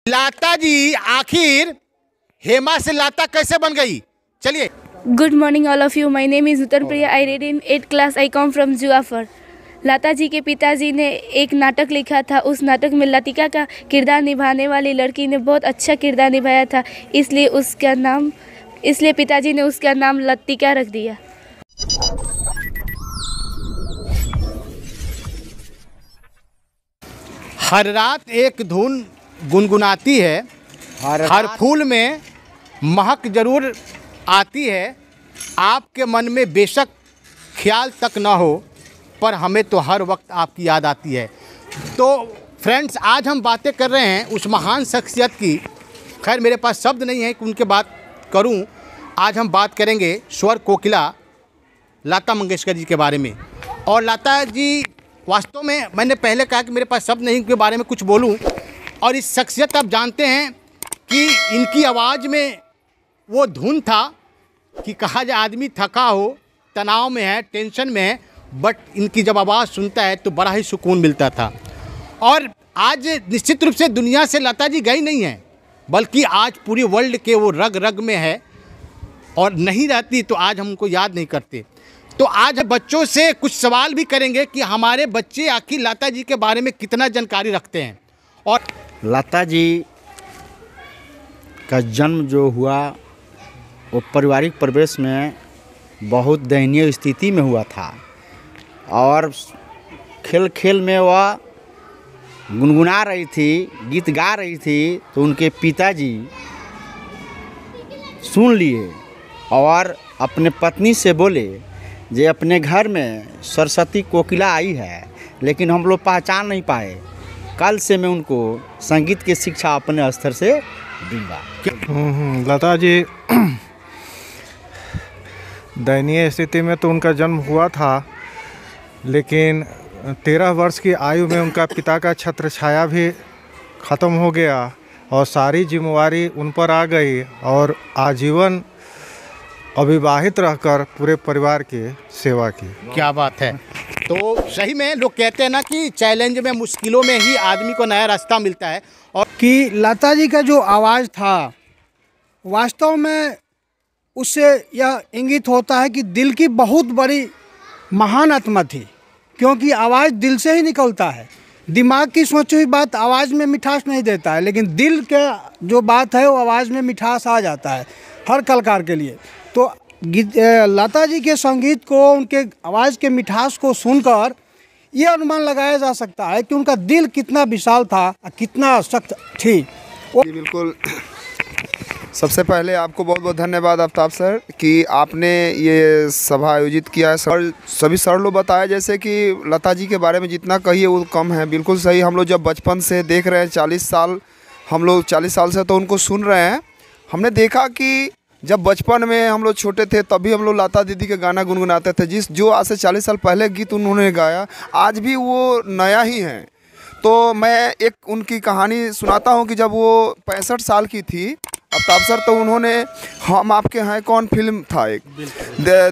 लाता जी आखिर हेमा से लाता कैसे बन गई? चलिए। Good morning all of you. My name is Uttar Priya. I read in 8th class. I come from जुआफर। लाता जी के पिताजी ने एक नाटक लिखा था। उस नाटक में लतिका का किरदार निभाने वाली लड़की ने बहुत अच्छा किरदार निभाया था, इसलिए पिताजी ने उसका नाम लतिका रख दिया। हर रात एक धुन गुनगुनाती है, हर फूल में महक जरूर आती है। आपके मन में बेशक ख्याल तक ना हो, पर हमें तो हर वक्त आपकी याद आती है। तो फ्रेंड्स, आज हम बातें कर रहे हैं उस महान शख्सियत की। खैर, मेरे पास शब्द नहीं है कि उनके बात करूं। आज हम बात करेंगे स्वर कोकिला लता मंगेशकर जी के बारे में। और लता जी, वास्तव में मैंने पहले कहा कि मेरे पास शब्द नहीं के बारे में कुछ बोलूं। और इस शख्सियत, आप जानते हैं कि इनकी आवाज़ में वो धुन था कि कहा जाए आदमी थका हो, तनाव में है, टेंशन में है, बट इनकी जब आवाज़ सुनता है तो बड़ा ही सुकून मिलता था। और आज निश्चित रूप से दुनिया से लता जी गई नहीं है, बल्कि आज पूरी वर्ल्ड के वो रग रग में है। और नहीं रहती तो आज हम उनको याद नहीं करते। तो आज बच्चों से कुछ सवाल भी करेंगे कि हमारे बच्चे आखिर लता जी के बारे में कितना जानकारी रखते हैं। और लता जी का जन्म जो हुआ वो पारिवारिक परिवेश में बहुत दयनीय स्थिति में हुआ था। और खेल खेल में वह गुनगुना रही थी, गीत गा रही थी, तो उनके पिताजी सुन लिए और अपने पत्नी से बोले जे अपने घर में सरस्वती कोकिला आई है, लेकिन हम लोग पहचान नहीं पाए। कल से मैं उनको संगीत की शिक्षा अपने स्तर से दूंगा। लता जी दयनीय स्थिति में तो उनका जन्म हुआ था, लेकिन 13 वर्ष की आयु में उनका पिता का छत्र छाया भी ख़त्म हो गया और सारी जिम्मेवारी उन पर आ गई। और आजीवन अविवाहित रहकर पूरे परिवार की सेवा की। क्या बात है। तो सही में लोग कहते हैं ना कि चैलेंज में, मुश्किलों में ही आदमी को नया रास्ता मिलता है। और कि लता जी का जो आवाज़ था, वास्तव में उससे यह इंगित होता है कि दिल की बहुत बड़ी महान आत्मा थी, क्योंकि आवाज़ दिल से ही निकलता है। दिमाग की सोची हुई बात आवाज़ में मिठास नहीं देता है, लेकिन दिल के जो बात है वो आवाज़ में मिठास आ जाता है हर कलाकार के लिए। तो लता जी के संगीत को, उनके आवाज़ के मिठास को सुनकर ये अनुमान लगाया जा सकता है कि उनका दिल कितना विशाल था, कितना सख्त थी। जी बिल्कुल। सबसे पहले आपको बहुत बहुत धन्यवाद आफ्ताब सर कि आपने ये सभा आयोजित किया है। सर सभी सर लोग बताया जैसे कि लता जी के बारे में जितना कहिए वो कम है। बिल्कुल सही। हम लोग जब बचपन से देख रहे हैं, 40 साल, हम लोग 40 साल से तो उनको सुन रहे हैं। हमने देखा कि जब बचपन में हम लोग छोटे थे तभी हम लोग लता दीदी के गाना गुनगुनाते थे। जो आज से 40 साल पहले गीत उन्होंने गाया, आज भी वो नया ही है। तो मैं एक उनकी कहानी सुनाता हूँ कि जब वो 65 साल की थी आफ्ताब सर, तो उन्होंने हम आपके हैं कौन फिल्म था एक,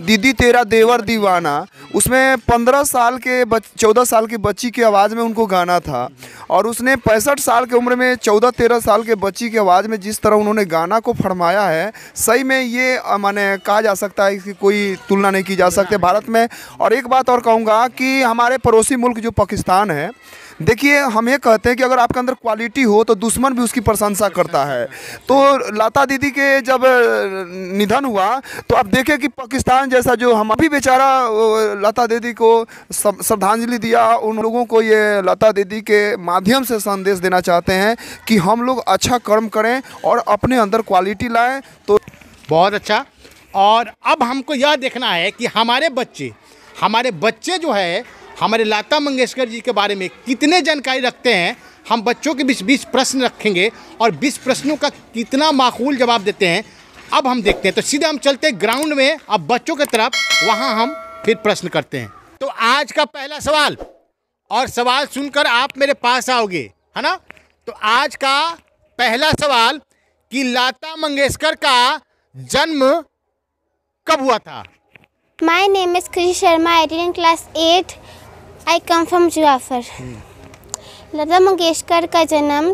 दीदी तेरा देवर दीवाना, उसमें 14 साल की बच्ची की आवाज़ में उनको गाना था। और उसने 65 साल की उम्र में 14-13 साल के बच्ची की आवाज़ में जिस तरह उन्होंने गाना को फरमाया है, सही में ये माने कहा जा सकता है कि कोई तुलना नहीं की जा सकती भारत में। और एक बात और कहूँगा कि हमारे पड़ोसी मुल्क जो पाकिस्तान है, देखिए हम ये कहते हैं कि अगर आपके अंदर क्वालिटी हो तो दुश्मन भी उसकी प्रशंसा करता है। तो लता दीदी के जब निधन हुआ तो अब देखें कि पाकिस्तान जैसा, जो हम भी बेचारा लता दीदी को श्रद्धांजलि दिया, उन लोगों को ये लता दीदी के माध्यम से संदेश देना चाहते हैं कि हम लोग अच्छा कर्म करें और अपने अंदर क्वालिटी लाएं। तो बहुत अच्छा। और अब हमको यह देखना है कि हमारे बच्चे जो है हमारे लता मंगेशकर जी के बारे में कितने जानकारी रखते हैं। हम बच्चों के 20 प्रश्न रखेंगे और 20 प्रश्नों का कितना माकूल जवाब देते हैं, अब हम देखते हैं। तो सीधे हम चलते हैं ग्राउंड में, अब बच्चों की तरफ, वहाँ हम फिर प्रश्न करते हैं। तो आज का पहला सवाल, और सवाल सुनकर आप मेरे पास आओगे, है ना। तो आज का पहला सवाल कि लता मंगेशकर का जन्म कब हुआ था? My name is Krish Sharma. I read in class 8. I come from जुआफर। Lata Mangeshkar का जन्म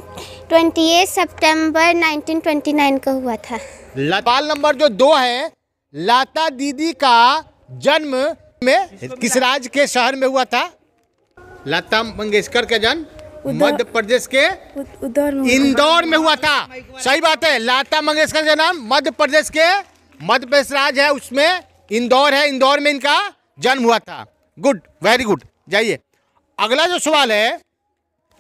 28 सितंबर 1929 को हुआ था। सवाल नंबर जो 2 है, लता दीदी का जन्म में किस राज्य के शहर में हुआ था? लता मंगेशकर का जन्म मध्य प्रदेश के इंदौर में हुआ था। सही बात है, लता मंगेशकर का जन्म मध्य प्रदेश राज्य है, उसमें इंदौर है, इंदौर में इनका जन्म हुआ था। Good, very good. जाइए अगला जो सवाल है,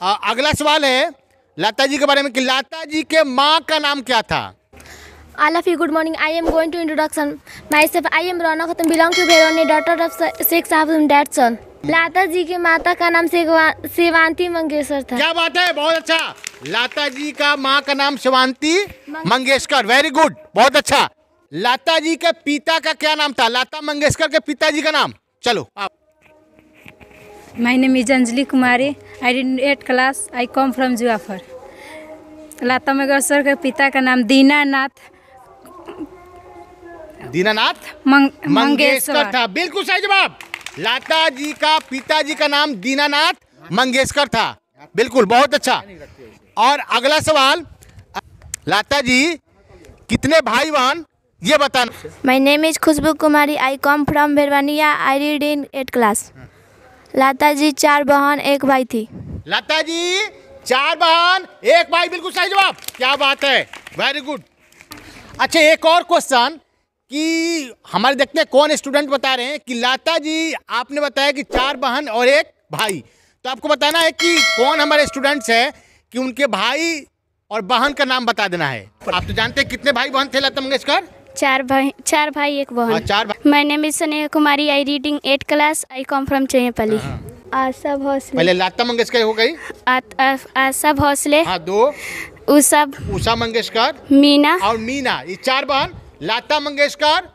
अगला सवाल है लता जी के बारे में कि लता जी के माँ का नाम क्या था? All of you, good morning. I am going to introduction myself. I am Rana Khatam, belong to Bhaironi, daughter of Sheikh Sahab's dad son. Lata ji के माता का नाम शिवांती मंगेशकर था। क्या बात है, बहुत अच्छा। लता जी का माँ का नाम शिवांती मंगेशकर, वेरी गुड, बहुत अच्छा। लता जी के पिता का क्या नाम था? लता मंगेशकर के पिताजी का नाम, चलो आप। My name is Anjali Kumari. I did 8th class. I come from Juafar. Lata Mangeshkar के पिता का नाम दीनानाथ मंगेशकर था। बिल्कुल सही जवाब। लता जी का पिताजी का नाम दीनानाथ मंगेशकर था। बिल्कुल, बहुत अच्छा। और अगला सवाल, लता जी कितने भाई बहन ये बताना। My name is Khushboo Kumari. I come from बेरवानिया. I read in 8th class. Lata ji 4 बहन 1 भाई थी। लता जी 4 बहन 1 भाई, बिल्कुल सही जवाब। क्या बात है, वेरी गुड। अच्छा, एक और क्वेश्चन कि हमारे देखते हैं कौन स्टूडेंट बता रहे हैं कि लता जी, आपने बताया कि 4 बहन और 1 भाई, तो आपको बताना है कि कौन हमारे स्टूडेंट्स हैं कि उनके भाई और बहन का नाम बता देना है। आप तो जानते हैं कितने भाई बहन थे लता मंगेशकर? 4 भाई 1 बहन। 4 भाई। My name is Sneha Kumari. I reading 8th class. I come from चैयापल्ली. Asha Bhosle. पहले लता मंगेशकर हो गई, आशा भोसले। हाँ 2, उषा मंगेशकर, मीना और मीना, ये 4 बहन। लता मंगेशकर,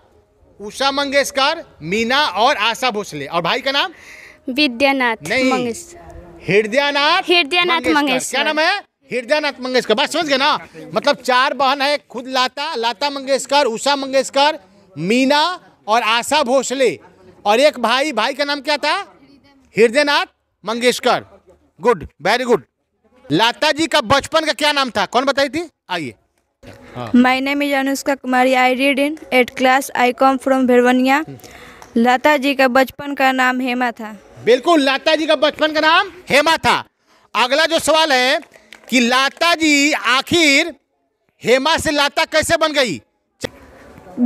उषा मंगेशकर, मीना और आशा भोसले। और भाई का नाम? विद्यानाथ मंगेशकर। हृदयनाथ मंगेशकर। क्या नाम है? हृदयनाथ मंगेशकर। बात समझ गए ना? मतलब 4 बहन है, खुद लता मंगेशकर, उषा मंगेशकर, मीना और आशा भोसले, और 1 भाई का नाम क्या था? Hridaynath Mangeshkar. Good, very good. Lata ji का बचपन का क्या नाम था? कौन बताई थी? आइए। My name is Anushka Kumari. I read in 8th class. I come from बेरवानिया. लता जी का बचपन का नाम हेमा था। बिल्कुल, लता जी का बचपन का नाम हेमा था। अगला जो सवाल है कि लता जी आखिर हेमा से लता कैसे बन गई?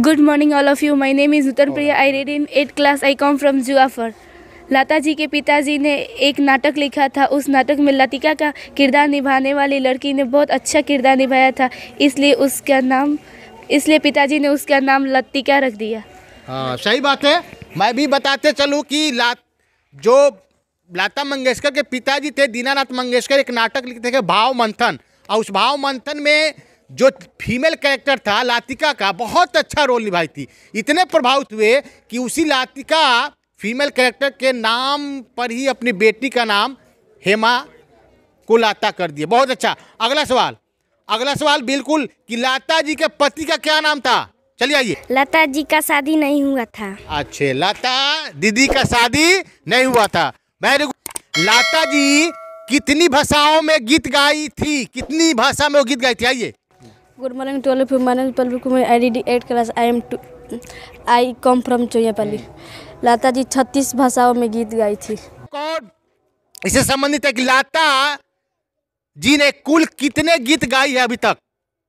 Good morning all of you. My name is Uttar Priya. I read in 8th class. I come from जुआफर. Lata जी के पिताजी ने एक नाटक लिखा था, उस नाटक में लतिका का किरदार निभाने वाली लड़की ने बहुत अच्छा किरदार निभाया था, इसलिए पिताजी ने उसका नाम लतिका रख दिया। हाँ, सही बात है। मैं भी बताते चलूँ कि जो लता मंगेशकर के पिताजी थे दीनानाथ मंगेशकर, एक नाटक लिखते थे भाव मंथन, और उस भाव मंथन में जो फीमेल कैरेक्टर था लतिका का, बहुत अच्छा रोल निभाई थी। इतने प्रभावित हुए कि उसी लतिका फीमेल कैरेक्टर के नाम पर ही अपनी बेटी का नाम हेमा को लता कर दिया। बहुत अच्छा। अगला सवाल बिल्कुल कि लता जी के पति का क्या नाम था? चलिए आइए। लता जी का शादी नहीं हुआ था। अच्छे, लता दीदी का शादी नहीं हुआ था। Very good. लता जी कितनी भाषाओं में गीत गाई थी? कितनी भाषा में वो गीत गाई थी? आइए। Good morning to all of you. My name is Pallavi Kumari. I read 8th class. I come from Chaiyapalli. Lata ji 36 भाषाओं में गीत गाई थी। कौन इससे संबंधित है कि लता जी ने कुल कितने गीत गाई है अभी तक?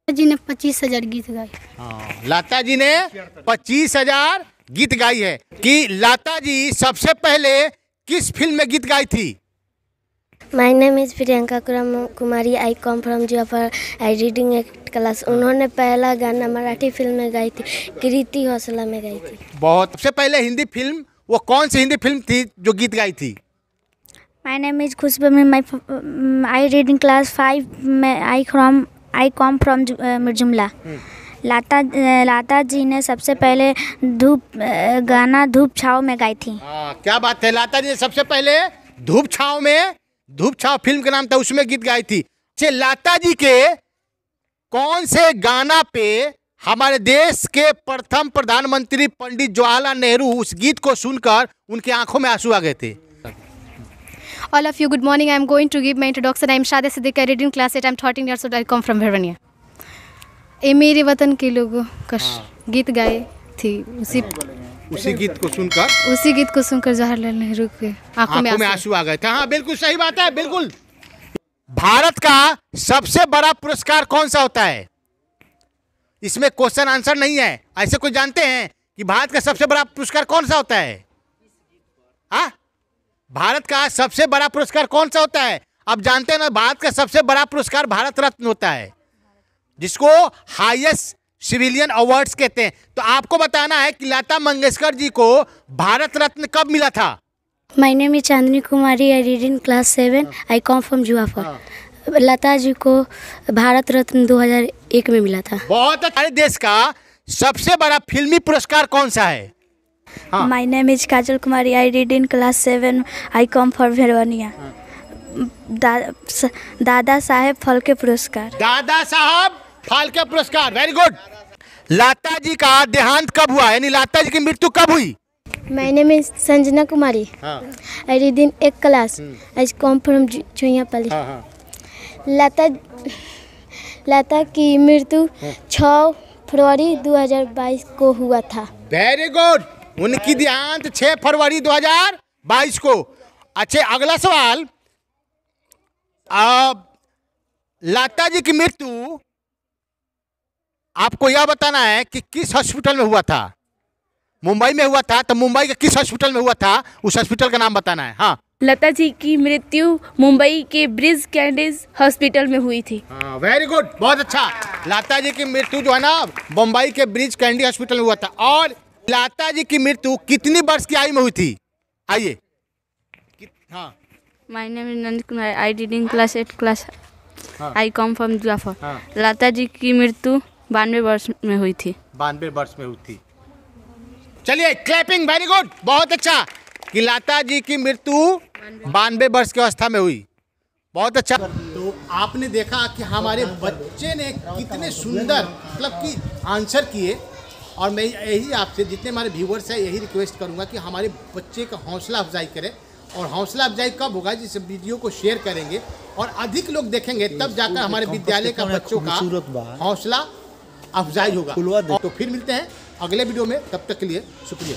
जी ने 25,000 गीत गाए। हाँ, लता जी ने 25,000 गीत गाई है। कि लता जी सबसे पहले किस फिल्म में गीत गाई थी? My name is Priyanka Kumari. I come from Juafar. I reading 8th class. उन्होंने पहला गाना मराठी फिल्म में गाई थी, कृति हौसला में गाई थी। बहुत। सबसे पहले हिंदी फिल्म, वो कौन सी हिंदी फिल्म थी जो गीत गाई थी? My name is Khushboo. I reading class 5 में. आई कम फ्रॉम मिर्जुमला. लता जी ने सबसे पहले धूप छाँव में गाई थी। क्या बात है। लता जी ने सबसे पहले धूप छाँव फिल्म का नाम था, उसमें गीत गाई थी। लता जी के कौन से गाना पे हमारे देश के प्रथम प्रधानमंत्री पंडित जवाहरलाल नेहरू उस गीत को सुनकर उनकी आंखों में आंसू आ गए थे? All of you, good morning. I am going to give my introduction. I am Shada Siddiqui. I read in class 8. I am 13 years old. I come from Bhairwania. ये मेरे वतन के लोगों का गीत गाए थी। उसी गीत को सुनकर जवाहरलाल नेहरू के आंखों में आंसू आ गए थे। हाँ, बिल्कुल सही बात है, बिल्कुल। भारत का सबसे बड़ा पुरस्कार कौन सा होता है? इसमें क्वेश्चन आंसर नहीं है। ऐसे कोई जानते हैं कि भारत का सबसे बड़ा पुरस्कार कौन सा होता है? हाँ, भारत का सबसे बड़ा पुरस्कार कौन सा होता है? आप जानते हैं ना, भारत का सबसे बड़ा पुरस्कार भारत रत्न होता है, जिसको हाईएस्ट सिविलियन अवार्ड्स कहते हैं। तो आपको बताना है कि लता मंगेशकर जी को भारत रत्न कब मिला था? My name is Chandni Kumari. I read in class 7. I come from जुआफर. Lata जी को भारत रत्न 2001 में मिला था। बहुत अच्छा। देश का सबसे बड़ा फिल्मी पुरस्कार कौन सा है? My name is Kajal Kumari. I read in class 7. I come from Bhairwania. Dada Saheb Phalke पुरस्कार। दादा साहब फाल्के पुरस्कार, वेरी गुड। लता जी का देहांत कब हुआ, यानी लता जी की मृत्यु कब हुई? My name is Sanjana Kumari. I read in 8th class. I come from चुइयापल्ली. लता की मृत्यु 6 फरवरी 2022 को हुआ था। Very good. उनकी देहांत 6 फरवरी 2022 को। अच्छा, अगला सवाल, लता जी की मृत्यु आपको यह बताना है कि किस हॉस्पिटल में हुआ था। मुंबई में हुआ था, तो मुंबई के किस हॉस्पिटल में हुआ था, उस हॉस्पिटल का नाम बताना है। हाँ, लता जी की मृत्यु मुंबई के ब्रिज कैंडिस हॉस्पिटल में हुई थी। हाँ, वेरी गुड, बहुत अच्छा। लता जी की मृत्यु जो है ना, मुंबई के ब्रिज कैंडी हॉस्पिटल में हुआ था। और लता जी की मृत्यु कितनी वर्ष की आयु में हुई थी? आइए। हाँ, my name is Nand Kumar. I read in class 8 class. I come from Juafar. Lata ji की मृत्यु 92 वर्ष में हुई थी। 92 वर्ष में हुई थी। चलिए, क्लैपिंग, वेरी गुड, बहुत अच्छा कि लता जी की मृत्यु 92 वर्ष की अवस्था में हुई। बहुत अच्छा। तो आपने देखा कि हमारे बच्चे ने कितने सुंदर मतलब कि आंसर किए। और मैं यही आपसे, जितने हमारे व्यूअर्स हैं, यही रिक्वेस्ट करूंगा कि हमारे बच्चे का हौसला अफजाई करें। और हौसला अफजाई कब होगा? जिस वीडियो को शेयर करेंगे और अधिक लोग देखेंगे, तब जाकर हमारे विद्यालय का बच्चों का हौसला अफजाई होगा। तो फिर मिलते हैं अगले वीडियो में, तब तक के लिए शुक्रिया।